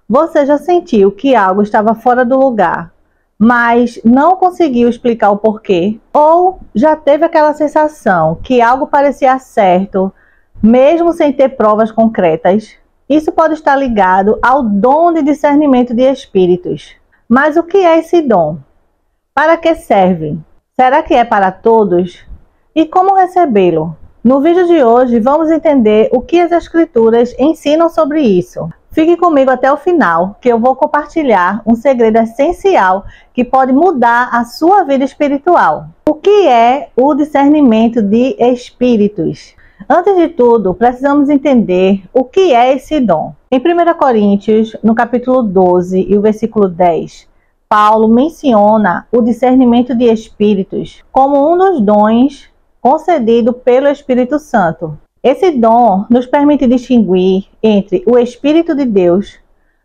Você já sentiu que algo estava fora do lugar, mas não conseguiu explicar o porquê? Ou já teve aquela sensação que algo parecia certo, mesmo sem ter provas concretas? Isso pode estar ligado ao dom de discernimento de espíritos. Mas o que é esse dom? Para que serve? Será que é para todos? E como recebê-lo? No vídeo de hoje vamos entender o que as Escrituras ensinam sobre isso. Fique comigo até o final, que eu vou compartilhar um segredo essencial que pode mudar a sua vida espiritual. O que é o discernimento de espíritos? Antes de tudo, precisamos entender o que é esse dom. Em 1 Coríntios, no capítulo 12 e o versículo 10, Paulo menciona o discernimento de espíritos como um dos dons concedido pelo Espírito Santo. Esse dom nos permite distinguir entre o Espírito de Deus,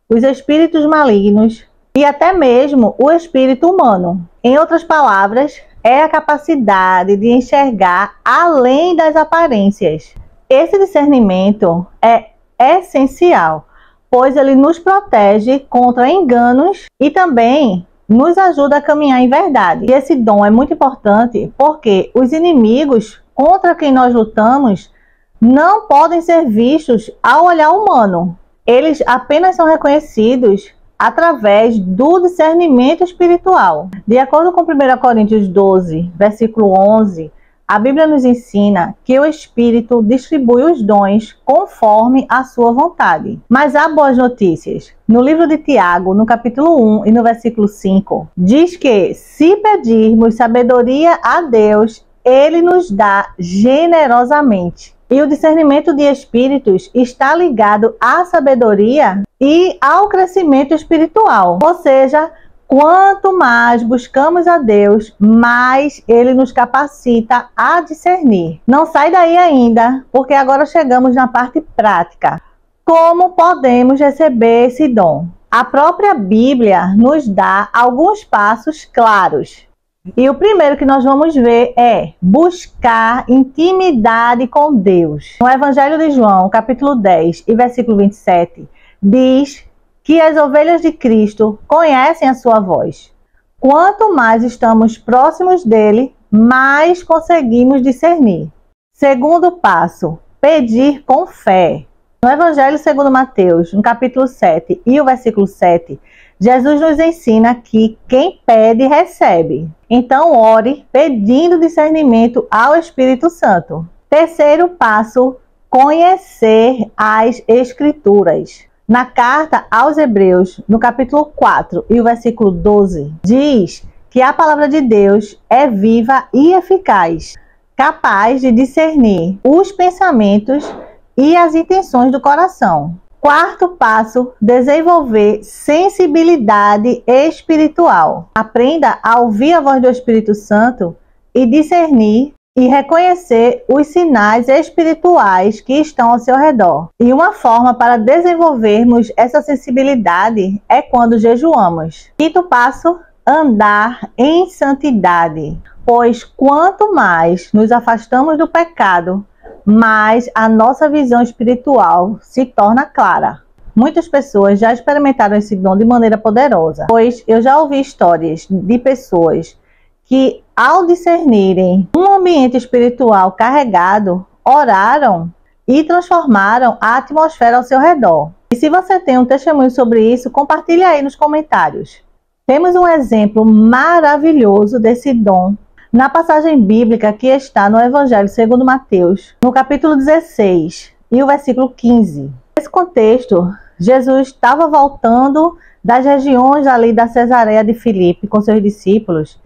os espíritos malignos e até mesmo o espírito humano. Em outras palavras, é a capacidade de enxergar além das aparências. Esse discernimento é essencial, pois ele nos protege contra enganos e também nos ajuda a caminhar em verdade. E esse dom é muito importante porque os inimigos contra quem nós lutamos não podem ser vistos ao olhar humano. Eles apenas são reconhecidos através do discernimento espiritual. De acordo com 1 Coríntios 12, versículo 11, a Bíblia nos ensina que o Espírito distribui os dons conforme a sua vontade. Mas há boas notícias. No livro de Tiago, no capítulo 1 e no versículo 5, diz que se pedirmos sabedoria a Deus, Ele nos dá generosamente. E o discernimento de espíritos está ligado à sabedoria e ao crescimento espiritual. Ou seja, quanto mais buscamos a Deus, mais Ele nos capacita a discernir. Não sai daí ainda, porque agora chegamos na parte prática. Como podemos receber esse dom? A própria Bíblia nos dá alguns passos claros. E o primeiro que nós vamos ver é buscar intimidade com Deus. No Evangelho de João, capítulo 10 e versículo 27, diz que as ovelhas de Cristo conhecem a sua voz. Quanto mais estamos próximos dele, mais conseguimos discernir. Segundo passo, pedir com fé. No Evangelho segundo Mateus, no capítulo 7 e o versículo 7, Jesus nos ensina que quem pede, recebe. Então, ore pedindo discernimento ao Espírito Santo. Terceiro passo, conhecer as Escrituras. Na carta aos Hebreus, no capítulo 4 e o versículo 12, diz que a palavra de Deus é viva e eficaz, capaz de discernir os pensamentos e as intenções do coração. Quarto passo, desenvolver sensibilidade espiritual. Aprenda a ouvir a voz do Espírito Santo e discernir e reconhecer os sinais espirituais que estão ao seu redor. E uma forma para desenvolvermos essa sensibilidade é quando jejuamos. Quinto passo, andar em santidade. Pois quanto mais nos afastamos do pecado, mas a nossa visão espiritual se torna clara. Muitas pessoas já experimentaram esse dom de maneira poderosa, pois eu já ouvi histórias de pessoas que, ao discernirem um ambiente espiritual carregado, oraram e transformaram a atmosfera ao seu redor. E se você tem um testemunho sobre isso, compartilhe aí nos comentários. Temos um exemplo maravilhoso desse dom na passagem bíblica que está no Evangelho segundo Mateus, no capítulo 16 e o versículo 15. Nesse contexto, Jesus estava voltando das regiões ali da Cesareia de Filipe com seus discípulos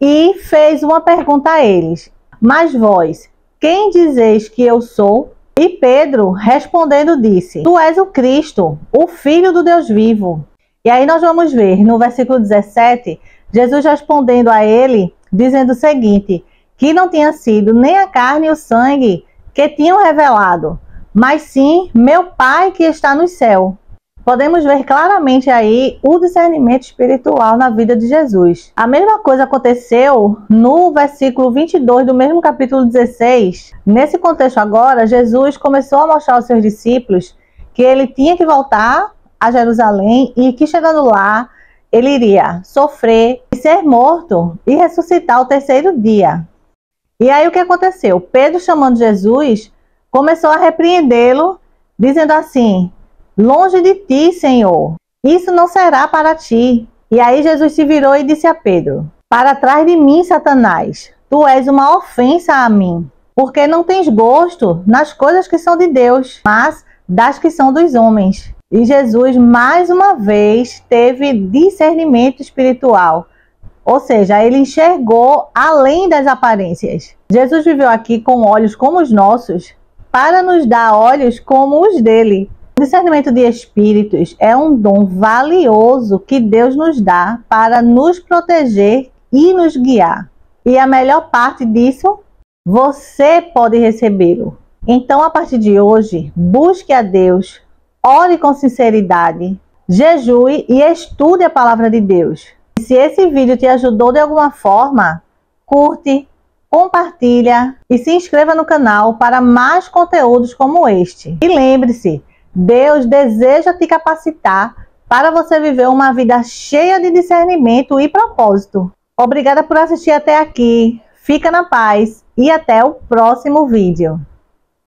e fez uma pergunta a eles: mas vós, quem dizeis que eu sou? E Pedro, respondendo, disse: tu és o Cristo, o Filho do Deus vivo. E aí nós vamos ver no versículo 17, Jesus respondendo a ele, dizendo o seguinte, que não tinha sido nem a carne e o sangue que tinham revelado, mas sim meu Pai que está no céu. Podemos ver claramente aí o discernimento espiritual na vida de Jesus. A mesma coisa aconteceu no versículo 22 do mesmo capítulo 16. Nesse contexto agora, Jesus começou a mostrar aos seus discípulos que ele tinha que voltar a Jerusalém e que chegando lá, ele iria sofrer e ser morto e ressuscitar ao terceiro dia. E aí o que aconteceu? Pedro, chamando Jesus, começou a repreendê-lo, dizendo assim: longe de ti, Senhor, isso não será para ti. E aí Jesus se virou e disse a Pedro: para trás de mim, Satanás, tu és uma ofensa a mim, porque não tens gosto nas coisas que são de Deus, mas das que são dos homens. E Jesus, mais uma vez, teve discernimento espiritual. Ou seja, ele enxergou além das aparências. Jesus viveu aqui com olhos como os nossos, para nos dar olhos como os dele. O discernimento de espíritos é um dom valioso que Deus nos dá para nos proteger e nos guiar. E a melhor parte disso, você pode recebê-lo. Então, a partir de hoje, busque a Deus, ore com sinceridade, jejue e estude a palavra de Deus. E se esse vídeo te ajudou de alguma forma, curte, compartilha e se inscreva no canal para mais conteúdos como este. E lembre-se, Deus deseja te capacitar para você viver uma vida cheia de discernimento e propósito. Obrigada por assistir até aqui. Fica na paz e até o próximo vídeo.